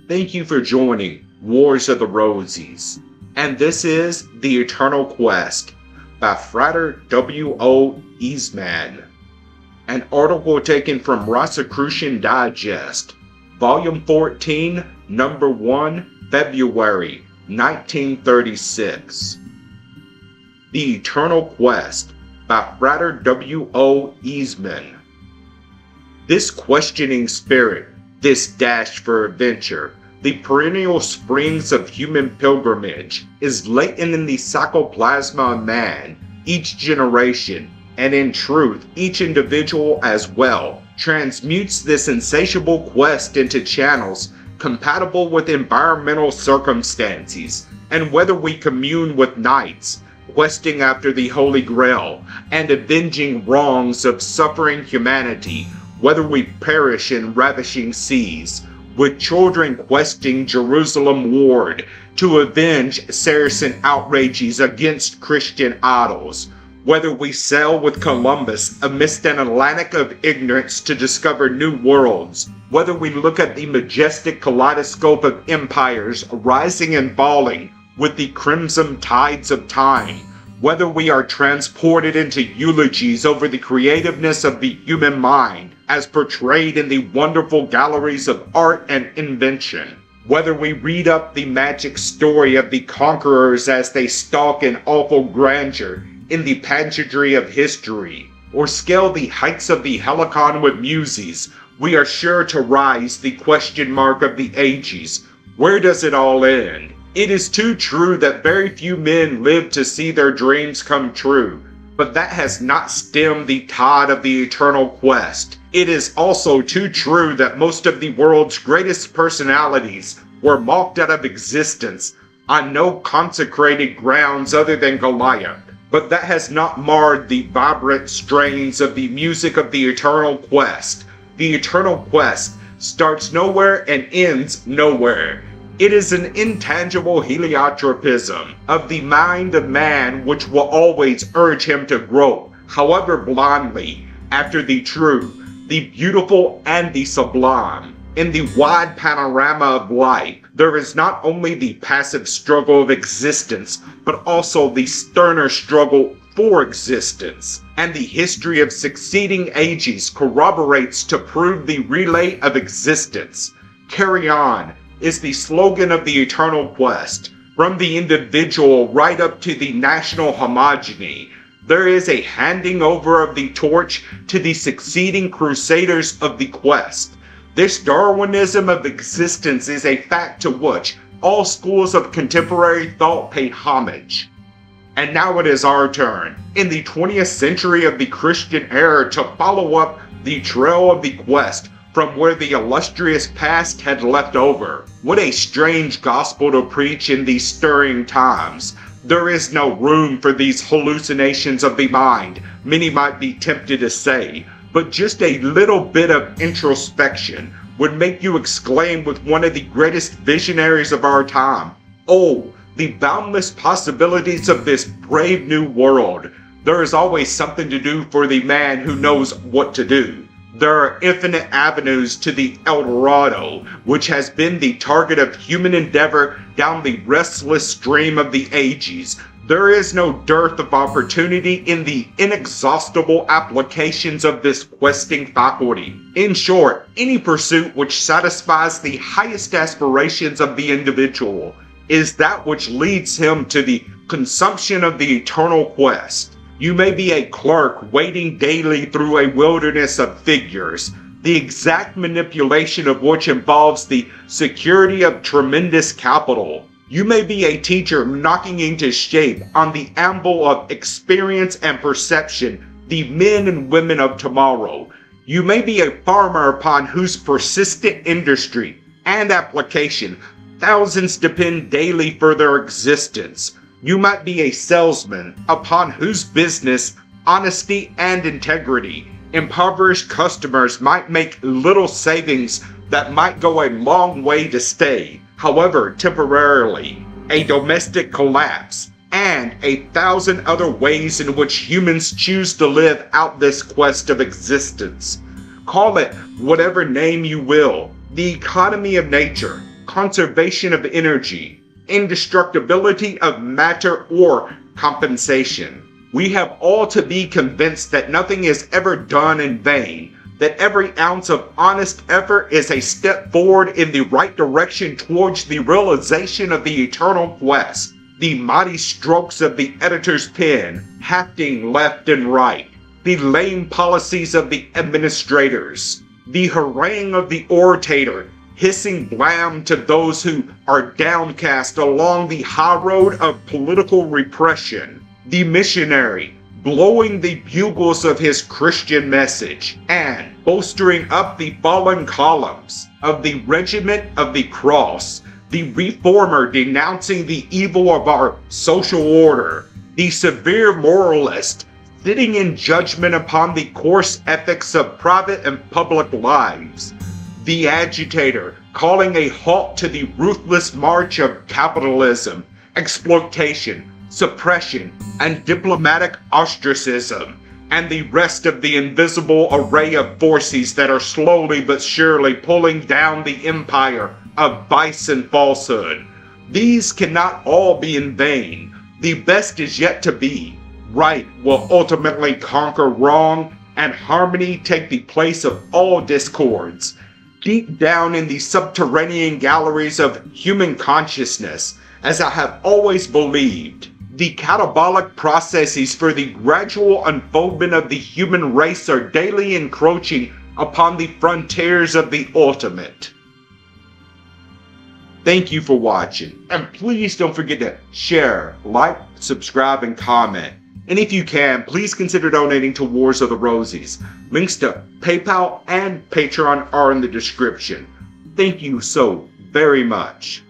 Thank you for joining Wars of the Rosies, and this is The Eternal Quest by Frater W.O. Essuman, an article taken from Rosicrucian Digest, Volume 14, Number 1, February 1936. The Eternal Quest by Frater W.O. Essuman. This questioning spirit, this dash for adventure, the perennial springs of human pilgrimage, is latent in the psychoplasma of man. Each generation, and in truth each individual as well, transmutes this insatiable quest into channels compatible with environmental circumstances, and whether we commune with knights, questing after the Holy Grail, and avenging wrongs of suffering humanity, whether we perish in ravishing seas, with children questing Jerusalem ward to avenge Saracen outrages against Christian idols, whether we sail with Columbus amidst an Atlantic of ignorance to discover new worlds, whether we look at the majestic kaleidoscope of empires rising and falling with the crimson tides of time, whether we are transported into eulogies over the creativeness of the human mind as portrayed in the wonderful galleries of art and invention, whether we read up the magic story of the conquerors as they stalk in awful grandeur in the pageantry of history, or scale the heights of the Helicon with Muses, we are sure to rise the question mark of the ages. Where does it all end? It is too true that very few men live to see their dreams come true, but that has not stemmed the tide of the eternal quest. It is also too true that most of the world's greatest personalities were mocked out of existence on no consecrated grounds other than Goliath, but that has not marred the vibrant strains of the music of the eternal quest. The eternal quest starts nowhere and ends nowhere. It is an intangible heliotropism of the mind of man which will always urge him to grope, however blindly, after the true, the beautiful, and the sublime. In the wide panorama of life, there is not only the passive struggle of existence, but also the sterner struggle for existence. And the history of succeeding ages corroborates to prove the relay of existence. Carry on is the slogan of the eternal quest. From the individual right up to the national homogeny, there is a handing over of the torch to the succeeding crusaders of the quest. This Darwinism of existence is a fact to which all schools of contemporary thought pay homage. And now it is our turn, in the 20th century of the Christian era, to follow up the trail of the quest from where the illustrious past had left over. What a strange gospel to preach in these stirring times. There is no room for these hallucinations of the mind, many might be tempted to say, but just a little bit of introspection would make you exclaim with one of the greatest visionaries of our time, "Oh, the boundless possibilities of this brave new world. There is always something to do for the man who knows what to do. There are infinite avenues to the El Dorado, which has been the target of human endeavor down the restless stream of the ages. There is no dearth of opportunity in the inexhaustible applications of this questing faculty. In short, any pursuit which satisfies the highest aspirations of the individual is that which leads him to the consumption of the eternal quest. You may be a clerk wading daily through a wilderness of figures, the exact manipulation of which involves the security of tremendous capital. You may be a teacher knocking into shape on the anvil of experience and perception the men and women of tomorrow. You may be a farmer upon whose persistent industry and application thousands depend daily for their existence. You might be a salesman upon whose business, honesty, and integrity impoverished customers might make little savings that might go a long way to stay, however temporarily, a domestic collapse, and 1,000 other ways in which humans choose to live out this quest of existence. Call it whatever name you will, the economy of nature, conservation of energy, indestructibility of matter, or compensation. We have all to be convinced that nothing is ever done in vain, that every ounce of honest effort is a step forward in the right direction towards the realization of the eternal quest. The mighty strokes of the editor's pen, hafting left and right, the lame policies of the administrators, the harangue of the orator, hissing blam to those who are downcast along the high road of political repression, the missionary, blowing the bugles of his Christian message, and bolstering up the fallen columns of the regiment of the cross, the reformer denouncing the evil of our social order, the severe moralist sitting in judgment upon the coarse ethics of private and public lives, the agitator calling a halt to the ruthless march of capitalism, exploitation, suppression, and diplomatic ostracism, and the rest of the invisible array of forces that are slowly but surely pulling down the empire of vice and falsehood. These cannot all be in vain. The best is yet to be. Right will ultimately conquer wrong, and harmony take the place of all discords. Deep down in the subterranean galleries of human consciousness, as I have always believed, the catabolic processes for the gradual unfoldment of the human race are daily encroaching upon the frontiers of the ultimate. Thank you for watching, and please don't forget to share, like, subscribe, and comment. And if you can, please consider donating to Wars of the Rosies. Links to PayPal and Patreon are in the description. Thank you so very much.